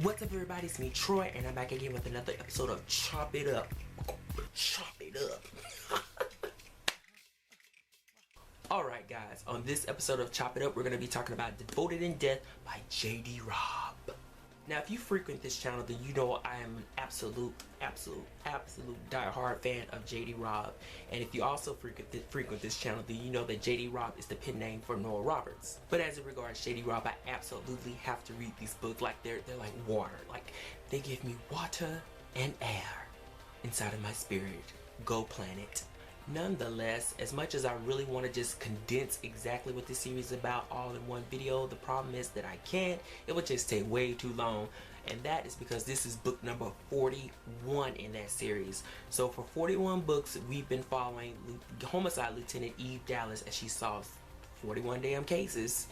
What's up, everybody? It's me, Troy, and I'm back again with another episode of Chop It Up. Chop it up. Alright guys, on this episode of Chop It Up, we're going to be talking about Devoted in Death by J.D. Robb. Now, if you frequent this channel, then you know I am an absolute die-hard fan of J.D. Robb. And if you also frequent this channel, then you know that J.D. Robb is the pen name for Noah Roberts. But as it regards J.D. Robb, I absolutely have to read these books like they're like water. Like, they give me water and air inside of my spirit. Go planet. Nonetheless, as much as I really want to just condense exactly what this series is about all in one video, the problem is that I can't. It would just take way too long, and that is because this is book number 41 in that series. So for 41 books, we've been following Homicide Lieutenant Eve Dallas as she solves 41 damn cases.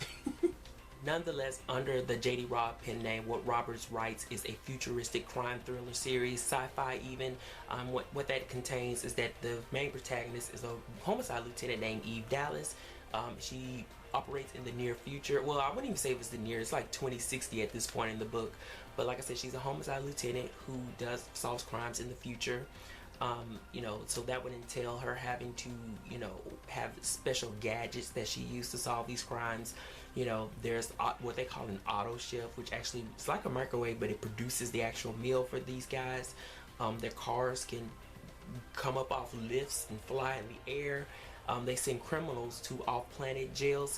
Nonetheless, under the J.D. Robb pen name, what Roberts writes is a futuristic crime thriller series, sci-fi even. What that contains is that the main protagonist is a homicide lieutenant named Eve Dallas. She operates in the near future. Well, I wouldn't even say it was the near. It's like 2060 at this point in the book. But like I said, she's a homicide lieutenant who solves crimes in the future. So that would entail her having to, have special gadgets that she used to solve these crimes. There's what they call an auto chef, which actually it's like a microwave, but it produces the actual meal for these guys. Their cars can come up off lifts and fly in the air. They send criminals to off-planet jail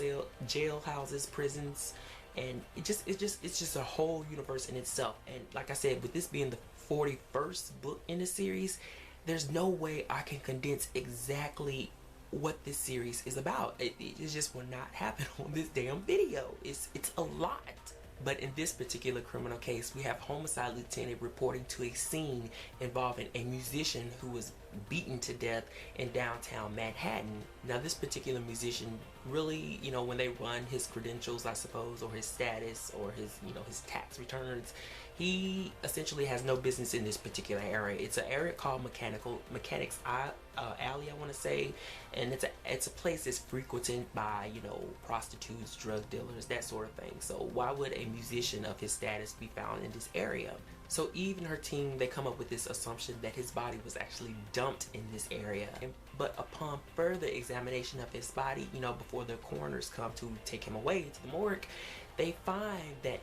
houses, prisons, and it's just a whole universe in itself. And like I said, with this being the 41st book in the series, there's no way I can condense exactly what this series is about. It just will not happen on this damn video. It's a lot. But in this particular criminal case, we have homicide lieutenant reporting to a scene involving a musician who was beaten to death in downtown Manhattan. Now, this particular musician really, when they run his credentials, I suppose, or his status, or his, his tax returns, he essentially has no business in this particular area. It's an area called Mechanics Alley, I want to say, and it's a place that's frequented by, prostitutes, drug dealers, that sort of thing. So why would a musician of his status be found in this area? So Eve and her team, they come up with this assumption that his body was actually dumped in this area. But upon further examination of his body, before the coroners come to take him away to the morgue, they find that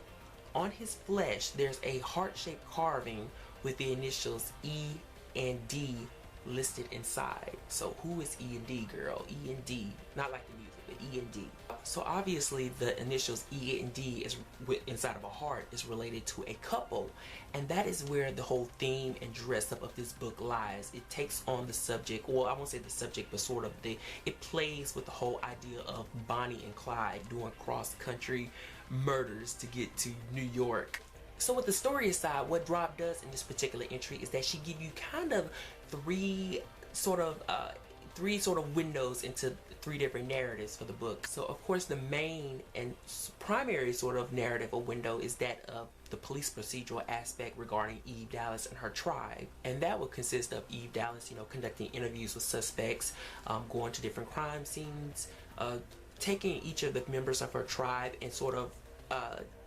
on his flesh there's a heart-shaped carving with the initials E and D listed inside. So who is E and D, girl? E and D, not like the music, but E and D. So obviously the initials E and D is inside of a heart is related to a couple, and that is where the whole theme and dress up of this book lies. It takes on the subject, well, I won't say the subject, but sort of it plays with the whole idea of Bonnie and Clyde doing cross-country murders to get to New York. So with the story aside, what Robb does in this particular entry is that she give you kind of three sort of windows into three different narratives for the book. So of course the main and primary sort of narrative or window is that of the police procedural aspect regarding Eve Dallas and her tribe, and that would consist of Eve Dallas, conducting interviews with suspects, going to different crime scenes, taking each of the members of her tribe and sort of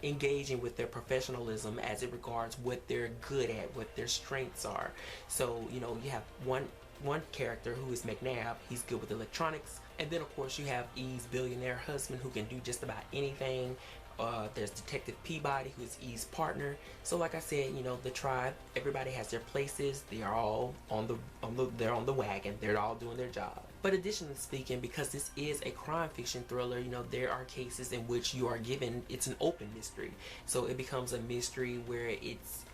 engaging with their professionalism as it regards what they're good at, what their strengths are. So you have one character who is McNabb. He's good with electronics, and then of course you have Eve's billionaire husband who can do just about anything. There's Detective Peabody, who is Eve's partner. So like I said, the tribe, everybody has their places. They are all they're on the wagon. They're all doing their job. But additionally speaking, because this is a crime fiction thriller, there are cases in which you are given, it's an open mystery. So it becomes a mystery where it's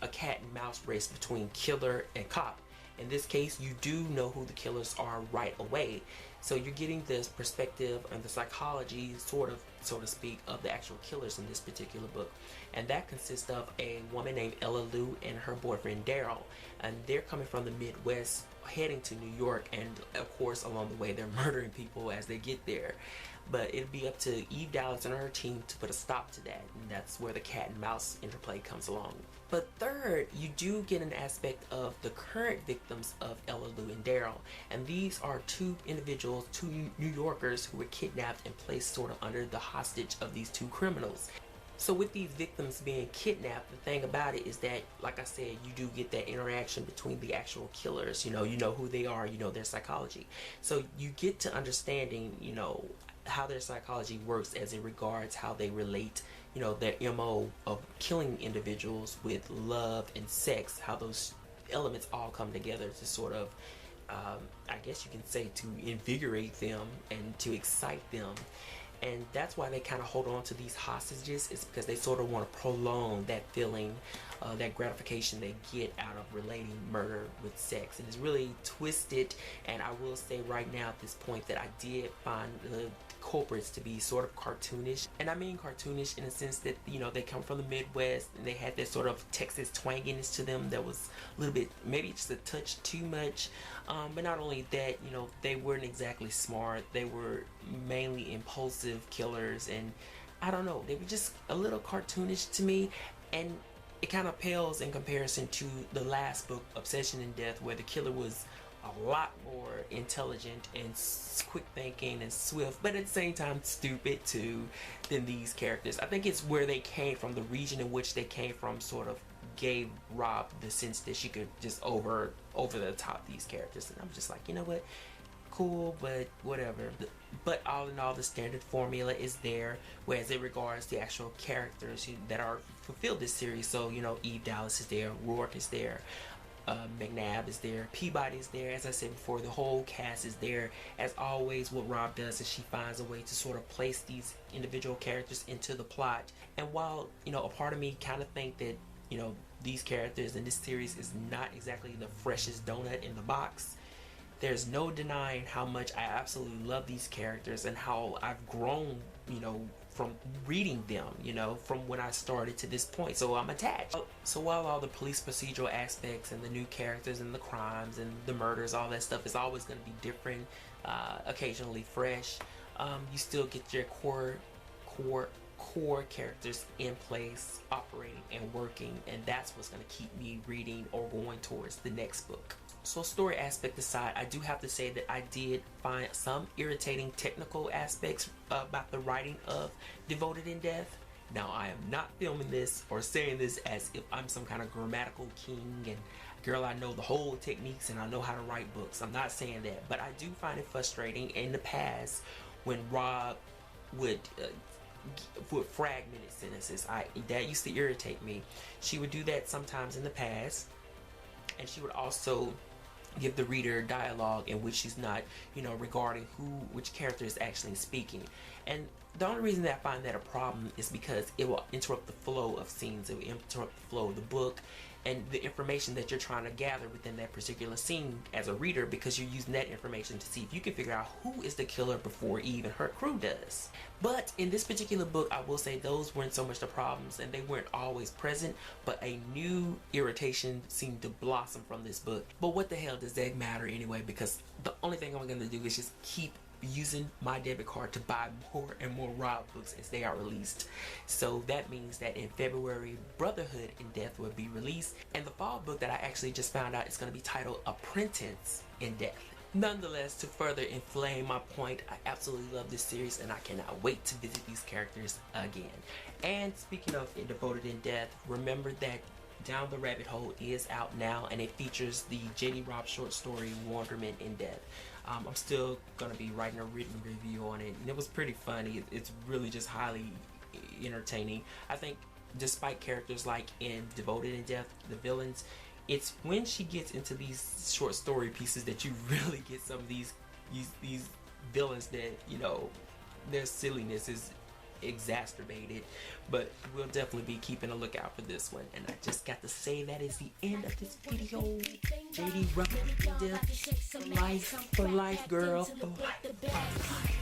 a cat and mouse race between killer and cop. In this case, you do know who the killers are right away. So you're getting this perspective and the psychology, so to speak, of the actual killers in this particular book. And that consists of a woman named Ella Lou and her boyfriend Daryl. And they're coming from the Midwest, heading to New York, and of course along the way they're murdering people as they get there. But it'll be up to Eve Dallas and her team to put a stop to that, and that's where the cat and mouse interplay comes along. But third, you do get an aspect of the current victims of Ella Lou and Daryl, and these are two individuals, two New Yorkers who were kidnapped and placed sort of under the hostage of these two criminals. So with these victims being kidnapped, the thing about it is that, like I said, you do get that interaction between the actual killers. You know who they are, you know their psychology. So you get to understanding, how their psychology works as it regards how they relate, their MO of killing individuals with love and sex, how those elements all come together to sort of, I guess you can say, to invigorate them and to excite them. And that's why they kind of hold on to these hostages, is because they sort of want to prolong that feeling, that gratification they get out of relating murder with sex. And it's really twisted, and I will say right now at this point that I did find the culprits to be sort of cartoonish. And I mean cartoonish in the sense that, they come from the Midwest and they had this sort of Texas twanginess to them that was a little bit, maybe just a touch too much. But not only that, they weren't exactly smart. They were mainly impulsive killers, and I don't know, they were just a little cartoonish to me. And it kind of pales in comparison to the last book, Obsession and Death, where the killer was a lot more intelligent and quick thinking and swift, but at the same time stupid too, than these characters. I think it's where they came from, the region in which they came from, sort of gave Robb the sense that she could just over the top these characters. And I'm just like, you know what, cool, but whatever. But all in all, the standard formula is there, whereas it regards the actual characters that are fulfilled this series. So Eve Dallas is there, Roarke is there, McNabb is there, Peabody is there. As I said before, the whole cast is there. As always, what Robb does is she finds a way to sort of place these individual characters into the plot. And while a part of me kind of think that these characters in this series is not exactly the freshest donut in the box, there's no denying how much I absolutely love these characters and how I've grown, from reading them, from when I started to this point. So I'm attached. So while all the police procedural aspects and the new characters and the crimes and the murders, all that stuff is always going to be different, occasionally fresh, you still get your core characters in place, operating and working, and that's what's going to keep me reading or going towards the next book. So story aspect aside, I do have to say that I did find some irritating technical aspects about the writing of Devoted in Death. Now, I am not filming this or saying this as if I'm some kind of grammatical king and girl, I know the whole techniques and I know how to write books. I'm not saying that, but I do find it frustrating in the past when Robb would fragmented sentences. That used to irritate me. She would do that sometimes in the past, and she would also give the reader dialogue in which she's not, regarding which character is actually speaking. And the only reason that I find that a problem is because it will interrupt the flow of scenes. It will interrupt the flow of the book and the information that you're trying to gather within that particular scene as a reader, because you're using that information to see if you can figure out who is the killer before Eve and her crew does. But in this particular book, I will say those weren't so much the problems, and they weren't always present, but a new irritation seemed to blossom from this book. But what the hell does that matter anyway, because the only thing I'm going to do is just keep using my debit card to buy more and more Robb books as they are released. So that means that in February, Brotherhood in Death will be released, and the fall book that I actually just found out is going to be titled Apprentice in Death. Nonetheless, to further inflame my point, I absolutely love this series and I cannot wait to visit these characters again. And speaking of Devoted in Death, remember that Down the Rabbit Hole is out now, and it features the J.D. Robb short story Wonderment in Death. I'm still going to be writing a written review on it, and it was pretty funny. It's really just highly entertaining. I think despite characters like in Devoted in Death, the villains, it's when she gets into these short story pieces that you really get some of these villains that, their silliness is exacerbated. But we'll definitely be keeping a lookout for this one. And I just got to say that is the end of this video. J.D. Robb, for life, girl, for life.